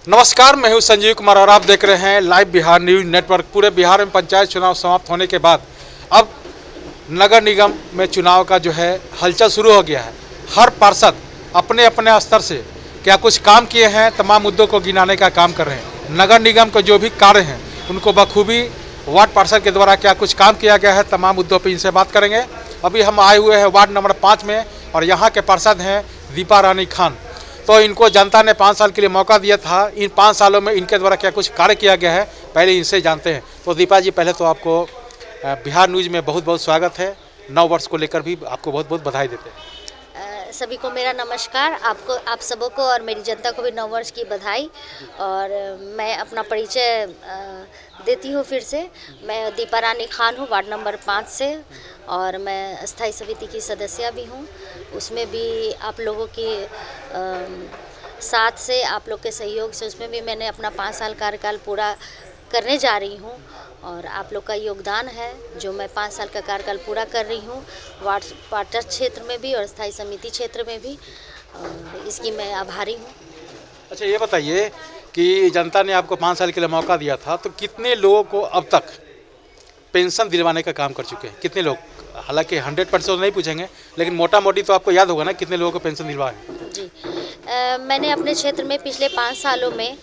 नमस्कार, मैं हूं संजीव कुमार और आप देख रहे हैं लाइव बिहार न्यूज नेटवर्क। पूरे बिहार में पंचायत चुनाव समाप्त होने के बाद अब नगर निगम में चुनाव का जो है हलचल शुरू हो गया है। हर पार्षद अपने अपने स्तर से क्या कुछ काम किए हैं, तमाम मुद्दों को गिनाने का काम कर रहे हैं। नगर निगम के जो भी कार्य हैं उनको बखूबी वार्ड पार्षद के द्वारा क्या कुछ काम किया गया है, तमाम मुद्दों पर इनसे बात करेंगे। अभी हम आए हुए हैं वार्ड नंबर 5 में और यहाँ के पार्षद हैं दीपा रानी खान। तो इनको जनता ने 5 साल के लिए मौका दिया था। इन 5 सालों में इनके द्वारा क्या कुछ कार्य किया गया है, पहले इनसे जानते हैं। तो दीपा जी, पहले तो आपको बिहार न्यूज़ में बहुत बहुत स्वागत है। 9 वर्ष को लेकर भी आपको बहुत बहुत बधाई देते हैं। सभी को मेरा नमस्कार। आप सबों को और मेरी जनता को भी 9 वर्ष की बधाई। और मैं अपना परिचय देती हूँ फिर से। मैं दीपा रानी खान हूँ, वार्ड नंबर 5 से, और मैं स्थायी समिति की सदस्य भी हूँ। उसमें भी आप लोगों के साथ से, आप लोग के सहयोग से, उसमें भी मैंने अपना 5 साल कार्यकाल पूरा करने जा रही हूँ और आप लोग का योगदान है जो मैं 5 साल का कार्यकाल पूरा कर रही हूँ, वार्ड क्षेत्र में भी और स्थायी समिति क्षेत्र में भी, और इसकी मैं आभारी हूँ। अच्छा, ये बताइए कि जनता ने आपको 5 साल के लिए मौका दिया था, तो कितने लोगों को अब तक पेंशन दिलवाने का काम कर चुके हैं? कितने लोग? हालांकि 100% नहीं पूछेंगे, लेकिन मोटा मोटी तो आपको याद होगा ना कितने लोगों को पेंशन दिलवाए? जी, मैंने अपने क्षेत्र में पिछले 5 सालों में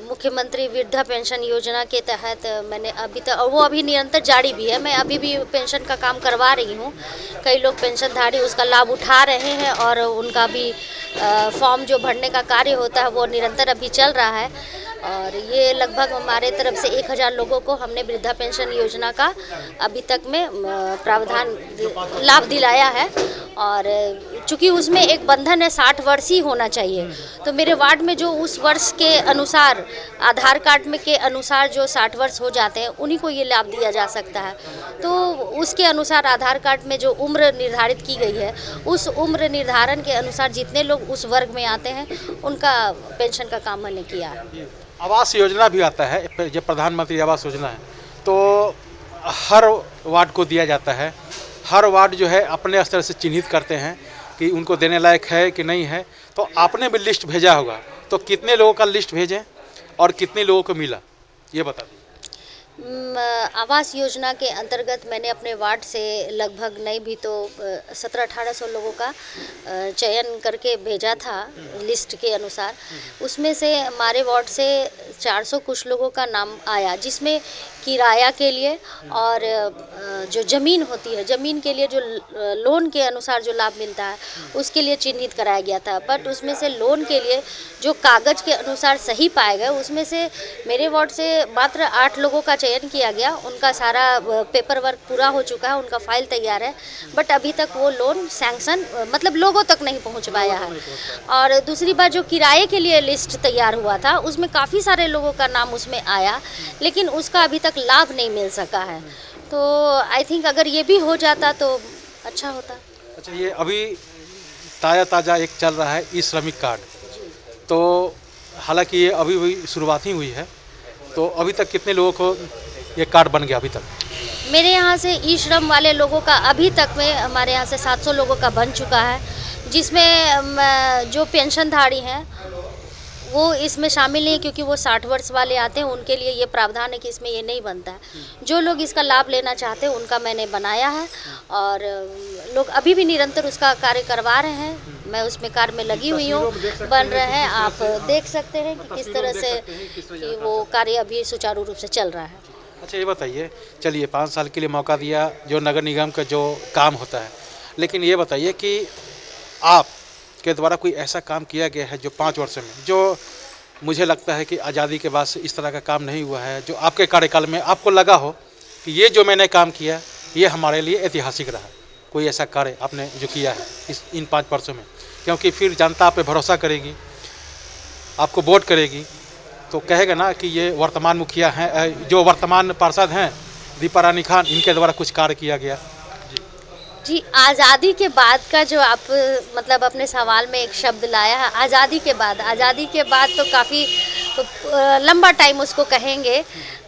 मुख्यमंत्री वृद्धा पेंशन योजना के तहत मैंने अभी तक, और वो अभी निरंतर जारी भी है, मैं अभी भी पेंशन का काम करवा रही हूँ। कई लोग पेंशनधारी उसका लाभ उठा रहे हैं और उनका भी फॉर्म जो भरने का कार्य होता है वो निरंतर अभी चल रहा है। और ये लगभग हमारे तरफ से 1000 लोगों को हमने वृद्धा पेंशन योजना का अभी तक में प्रावधान लाभ दिलाया है। और चूँकि उसमें एक बंधन है, 60 वर्ष ही होना चाहिए, तो मेरे वार्ड में जो उस वर्ष के अनुसार आधार कार्ड में के अनुसार जो 60 वर्ष हो जाते हैं उन्हीं को ये लाभ दिया जा सकता है। तो उसके अनुसार आधार कार्ड में जो उम्र निर्धारित की गई है, उस उम्र निर्धारण के अनुसार जितने लोग उस वर्ग में आते हैं उनका पेंशन का काम मैंने किया है। आवास योजना भी आता है, जो प्रधानमंत्री आवास योजना है, तो हर वार्ड को दिया जाता है। हर वार्ड जो है अपने स्तर से चिन्हित करते हैं कि उनको देने लायक है कि नहीं है। तो आपने भी लिस्ट भेजा होगा, तो कितने लोगों का लिस्ट भेजें और कितने लोगों को मिला, ये बता दीजिए। आवास योजना के अंतर्गत मैंने अपने वार्ड से लगभग नहीं भी तो 1700-1800 लोगों का चयन करके भेजा था लिस्ट के अनुसार। उसमें से हमारे वार्ड से 400 कुछ लोगों का नाम आया, जिसमें किराया के लिए और जो ज़मीन होती है, ज़मीन के लिए जो लोन के अनुसार जो लाभ मिलता है उसके लिए चिन्हित कराया गया था। बट उसमें से लोन के लिए जो कागज़ के अनुसार सही पाए गए, उसमें से मेरे वार्ड से मात्र 8 लोगों का चयन किया गया। उनका सारा पेपर वर्क पूरा हो चुका है, उनका फाइल तैयार है, बट अभी तक वो लोन सैंक्शन मतलब लोगों तक नहीं पहुंच पाया है। और दूसरी बात, जो किराए के लिए लिस्ट तैयार हुआ था उसमें काफ़ी सारे लोगों का नाम उसमें आया, लेकिन उसका अभी तक लाभ नहीं मिल सका है। तो आई थिंक अगर ये भी हो जाता तो अच्छा होता। अच्छा, ये अभी ताज़ा एक चल रहा है ई श्रमिक कार्ड, तो हालांकि ये अभी भी शुरुआत ही हुई है, तो अभी तक कितने लोगों को ये कार्ड बन गया? अभी तक मेरे यहाँ से ई श्रम वाले लोगों का अभी तक में हमारे यहाँ से 700 लोगों का बन चुका है, जिसमें जो पेंशनधारी हैं वो इसमें शामिल नहीं, क्योंकि वो 60 वर्ष वाले आते हैं, उनके लिए ये प्रावधान है कि इसमें ये नहीं बनता है। जो लोग इसका लाभ लेना चाहते हैं उनका मैंने बनाया है और लोग अभी भी निरंतर उसका कार्य करवा रहे हैं। मैं उसमें कार्य में लगी हुई हूँ, बन रहे हैं। आप देख सकते हैं कि किस तरह से कि वो कार्य अभी सुचारू रूप से चल रहा है। अच्छा, ये बताइए, चलिए 5 साल के लिए मौका दिया जो नगर निगम का जो काम होता है, लेकिन ये बताइए कि आप के द्वारा कोई ऐसा काम किया गया है जो 5 वर्ष में, जो मुझे लगता है कि आज़ादी के बाद से इस तरह का काम नहीं हुआ है, जो आपके कार्यकाल में आपको लगा हो कि ये जो मैंने काम किया ये हमारे लिए ऐतिहासिक रहा? कोई ऐसा कार्य आपने जो किया है इन 5 वर्षों में? क्योंकि फिर जनता आप पे भरोसा करेगी, आपको वोट करेगी, तो कहेगा ना कि ये वर्तमान मुखिया हैं, जो वर्तमान पार्षद हैं दीपा रानी खान, इनके द्वारा कुछ कार्य किया गया। जी, आज़ादी के बाद का जो आप मतलब अपने सवाल में एक शब्द लाया है, आज़ादी के बाद तो काफ़ी लंबा टाइम उसको कहेंगे,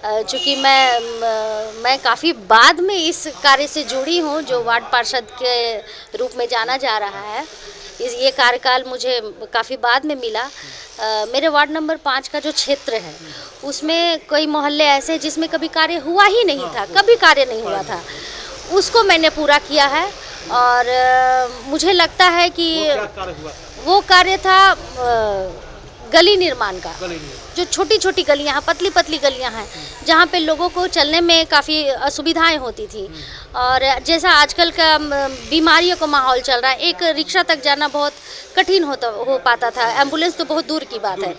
चूँकि मैं काफ़ी बाद में इस कार्य से जुड़ी हूँ, जो वार्ड पार्षद के रूप में जाना जा रहा है। ये कार्यकाल मुझे काफ़ी बाद में मिला। मेरे वार्ड नंबर 5 का जो क्षेत्र है उसमें कई मोहल्ले ऐसे हैं जिसमें कभी कार्य हुआ ही नहीं था, कभी कार्य नहीं हुआ था, उसको मैंने पूरा किया है। और मुझे लगता है कि वो कार्य था गली निर्माण का। जो छोटी छोटी गलियां हैं, पतली पतली गलियां हैं, जहाँ पे लोगों को चलने में काफ़ी असुविधाएं होती थी। और जैसा आजकल का बीमारियों का माहौल चल रहा है, एक रिक्शा तक जाना बहुत कठिन हो पाता था, एम्बुलेंस तो बहुत दूर की बात है।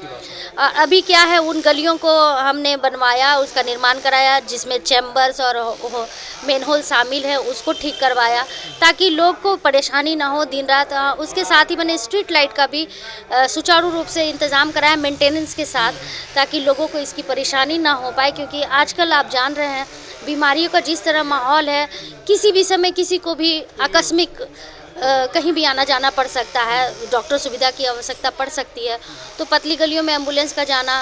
अभी क्या है, उन गलियों को हमने बनवाया, उसका निर्माण कराया, जिसमें चैम्बर्स और मेन होल शामिल है, उसको ठीक करवाया ताकि लोग को परेशानी ना हो दिन रात। उसके साथ ही मैंने स्ट्रीट लाइट का भी सुचारू रूप से इंतज़ाम कराया मेंटेनेंस के साथ, ताकि लोगों को इसकी परेशानी ना हो पाए। क्योंकि आजकल आप जान रहे हैं बीमारियों का जिस तरह माहौल है, किसी भी समय किसी को भी आकस्मिक कहीं भी आना जाना पड़ सकता है, डॉक्टर सुविधा की आवश्यकता पड़ सकती है, तो पतली गलियों में एम्बुलेंस का जाना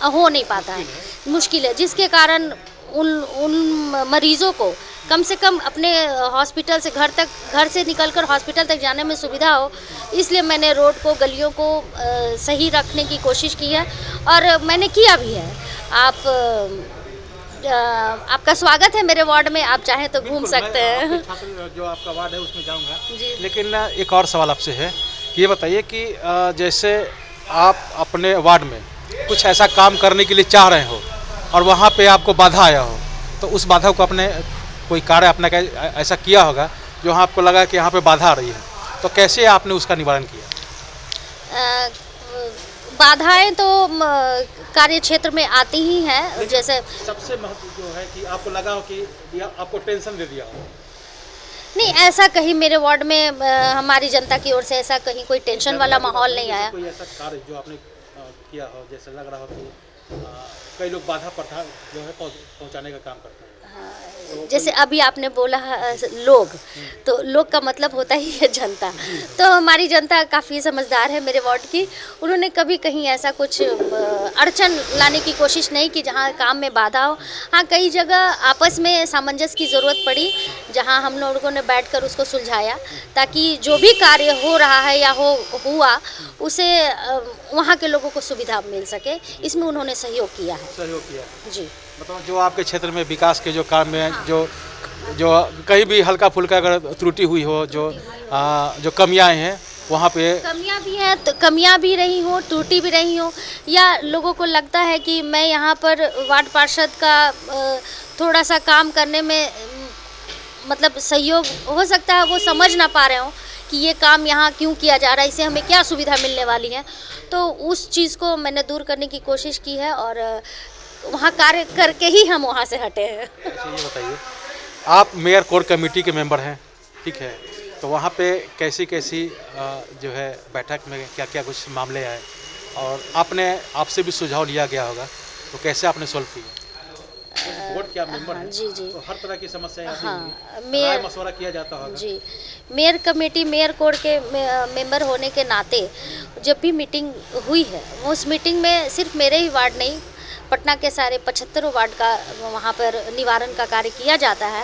हो नहीं पाता है, मुश्किल है, जिसके कारण उन मरीज़ों को कम से कम अपने हॉस्पिटल से घर से निकलकर हॉस्पिटल तक जाने में सुविधा हो। इसलिए मैंने रोड को, गलियों को सही रखने की कोशिश की है और मैंने किया भी है। आपका स्वागत है मेरे वार्ड में, आप चाहें तो घूम सकते हैं। जो आपका वार्ड है उसमें जाऊंगा जी। लेकिन एक और सवाल आपसे है कि ये बताइए कि जैसे आप अपने वार्ड में कुछ ऐसा काम करने के लिए चाह रहे हो और वहाँ पे आपको बाधा आया हो, तो उस बाधा को अपने कोई कार्य अपना ऐसा किया होगा जो आपको लगा कि यहाँ पे बाधा आ रही है, तो कैसे आपने उसका निवारण किया? बाधाएं तो कार्य क्षेत्र में आती ही हैं। जैसे सबसे महत्व जो है कि आपको लगा हो कि आपको टेंशन दे दिया हो। नहीं, ऐसा कहीं मेरे वार्ड में हमारी जनता की ओर से ऐसा कहीं कोई टेंशन वाला माहौल नहीं आया। कोई ऐसा कार्य जो आपने किया हो जैसे लग रहा हो कि कई लोग बाधा प्रथा जो है पहुंचाने का काम करते हैं? जैसे अभी आपने बोला लोग, तो लोग का मतलब होता ही है जनता। तो हमारी जनता काफ़ी समझदार है मेरे वार्ड की, उन्होंने कभी कहीं ऐसा कुछ अड़चन लाने की कोशिश नहीं की जहाँ काम में बाधा हो। हाँ, कई जगह आपस में सामंजस्य की ज़रूरत पड़ी जहाँ हम लोगों ने बैठकर उसको सुलझाया, ताकि जो भी कार्य हो रहा है या हुआ उसे वहाँ के लोगों को सुविधा मिल सके, इसमें उन्होंने सहयोग किया जी। मतलब जो आपके क्षेत्र में विकास के जो काम में जो कहीं भी हल्का फुल्का अगर त्रुटि हुई हो, जो कमियां हैं वहाँ पे कमियां भी हैं, तो कमियां भी रही हो, त्रुटि भी रही हो, या लोगों को लगता है कि मैं यहाँ पर वार्ड पार्षद का थोड़ा सा काम करने में मतलब सहयोग हो सकता है, वो समझ ना पा रहे हो कि ये काम यहाँ क्यों किया जा रहा है, इससे हमें क्या सुविधा मिलने वाली है। तो उस चीज़ को मैंने दूर करने की कोशिश की है और वहाँ कार्य करके ही हम वहाँ से हटे हैं। ये बताइए, आप मेयर कोर कमेटी के मेंबर हैं, ठीक है, तो वहाँ पे कैसी जो है बैठक में क्या क्या कुछ मामले आए और आपसे भी सुझाव लिया गया होगा, तो कैसे आपने सॉल्व किया? बोर्ड क्या मेंबर हैं, जी जी, तो हर तरह की समस्या मेयर मशवरा किया जाता होगा जी। मेयर कमेटी, मेयर कोड के मेंबर होने के नाते जब भी मीटिंग हुई है, उस मीटिंग में सिर्फ मेरे ही वार्ड नहीं, पटना के सारे 75 वार्ड का वहाँ पर निवारण का कार्य किया जाता है।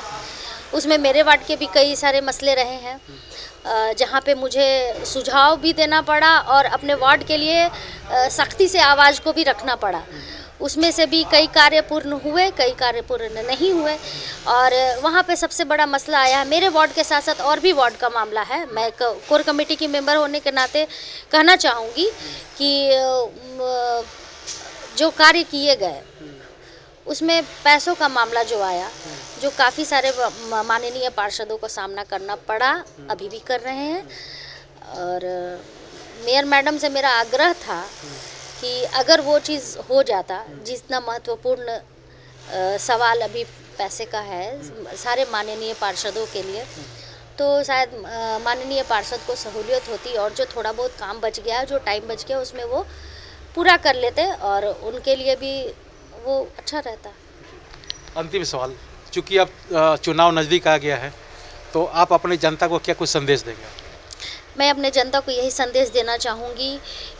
उसमें मेरे वार्ड के भी कई सारे मसले रहे हैं जहाँ पे मुझे सुझाव भी देना पड़ा और अपने वार्ड के लिए सख्ती से आवाज़ को भी रखना पड़ा। उसमें से भी कई कार्य पूर्ण हुए, कई कार्य पूर्ण नहीं हुए। और वहाँ पे सबसे बड़ा मसला आया है, मेरे वार्ड के साथ साथ और भी वार्ड का मामला है। मैं कोर कमेटी की मेंबर होने के नाते कहना चाहूँगी कि जो कार्य किए गए उसमें पैसों का मामला जो आया, जो काफ़ी सारे माननीय पार्षदों को सामना करना पड़ा, अभी भी कर रहे हैं। और मेयर मैडम से मेरा आग्रह था कि अगर वो चीज़ हो जाता, जितना महत्वपूर्ण सवाल अभी पैसे का है सारे माननीय पार्षदों के लिए, तो शायद माननीय पार्षद को सहूलियत होती और जो थोड़ा बहुत काम बच गया, जो टाइम बच गया, उसमें वो पूरा कर लेते और उनके लिए भी वो अच्छा रहता। अंतिम सवाल, चूँकि अब चुनाव नज़दीक आ गया है, तो आप अपनी जनता को क्या कुछ संदेश देंगे? मैं अपने जनता को यही संदेश देना चाहूँगी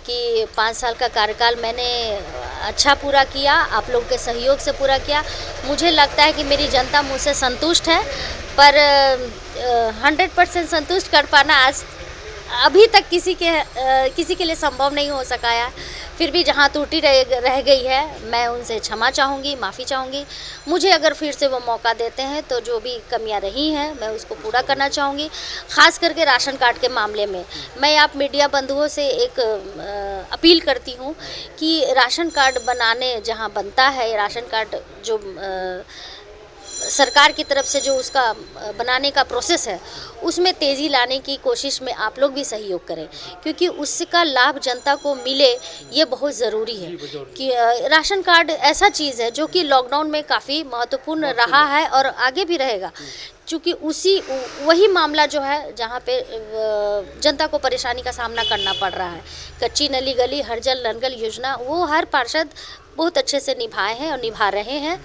कि 5 साल का कार्यकाल मैंने अच्छा पूरा किया, आप लोगों के सहयोग से पूरा किया। मुझे लगता है कि मेरी जनता मुझसे संतुष्ट है, पर 100% संतुष्ट कर पाना आज अभी तक किसी के लिए संभव नहीं हो सका है। फिर भी जहाँ त्रुटि रह गई है, मैं उनसे क्षमा चाहूँगी, माफ़ी चाहूँगी। मुझे अगर फिर से वो मौका देते हैं तो जो भी कमियां रही हैं मैं उसको पूरा करना चाहूँगी। ख़ास करके राशन कार्ड के मामले में मैं आप मीडिया बंधुओं से एक अपील करती हूँ कि राशन कार्ड बनाने जहाँ बनता है, राशन कार्ड जो सरकार की तरफ से जो उसका बनाने का प्रोसेस है उसमें तेज़ी लाने की कोशिश में आप लोग भी सहयोग करें, क्योंकि उसका लाभ जनता को मिले ये बहुत ज़रूरी है। कि राशन कार्ड ऐसा चीज़ है जो कि लॉकडाउन में काफ़ी महत्वपूर्ण रहा है और आगे भी रहेगा, क्योंकि वही मामला जो है जहाँ पे जनता को परेशानी का सामना करना पड़ रहा है। कच्ची नली गली हर जल नल योजना वो हर पार्षद बहुत अच्छे से निभाए हैं और निभा रहे हैं,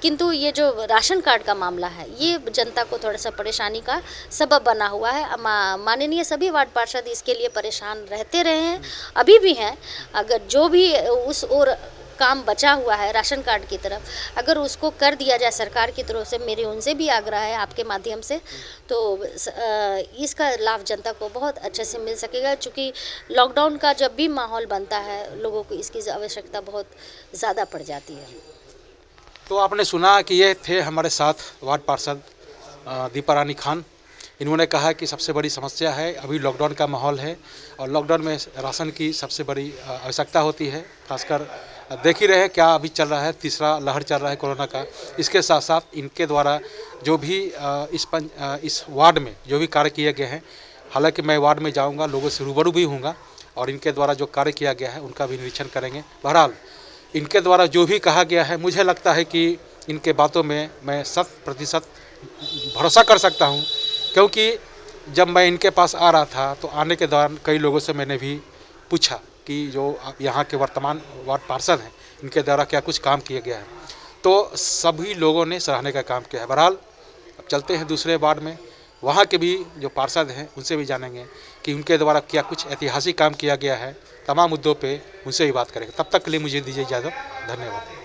किंतु ये जो राशन कार्ड का मामला है ये जनता को थोड़ा सा परेशानी का सबब बना हुआ है। माननीय सभी वार्ड पार्षद इसके लिए परेशान रहते रहे हैं, अभी भी हैं। अगर जो भी उस और काम बचा हुआ है राशन कार्ड की तरफ, अगर उसको कर दिया जाए सरकार की तरफ से, मेरे उनसे भी आग्रह है आपके माध्यम से, तो इसका लाभ जनता को बहुत अच्छे से मिल सकेगा। चूँकि लॉकडाउन का जब भी माहौल बनता है लोगों को इसकी आवश्यकता बहुत ज़्यादा पड़ जाती है। तो आपने सुना कि ये थे हमारे साथ वार्ड पार्षद दीपा रानी खान। इन्होंने कहा कि सबसे बड़ी समस्या है अभी लॉकडाउन का माहौल है और लॉकडाउन में राशन की सबसे बड़ी आवश्यकता होती है। खासकर देख ही रहे क्या अभी चल रहा है, तीसरा लहर चल रहा है कोरोना का। इसके साथ साथ इनके द्वारा जो भी इस वार्ड में जो भी कार्य किए गए हैं, हालांकि मैं वार्ड में जाऊंगा, लोगों से रूबरू भी हूँगा और इनके द्वारा जो कार्य किया गया है उनका भी निरीक्षण करेंगे। बहरहाल इनके द्वारा जो भी कहा गया है, मुझे लगता है कि इनके बातों में मैं 100% भरोसा कर सकता हूं, क्योंकि जब मैं इनके पास आ रहा था तो आने के दौरान कई लोगों से मैंने भी पूछा कि जो यहाँ के वर्तमान वार्ड पार्षद हैं इनके द्वारा क्या कुछ काम किया गया है, तो सभी लोगों ने सराहने का काम किया है। बहरहाल अब चलते हैं दूसरे वार्ड में, वहाँ के भी जो पार्षद हैं उनसे भी जानेंगे कि उनके द्वारा क्या कुछ ऐतिहासिक काम किया गया है। तमाम मुद्दों पे उनसे भी बात करेंगे। तब तक के लिए मुझे दीजिए इजाज़त। धन्यवाद।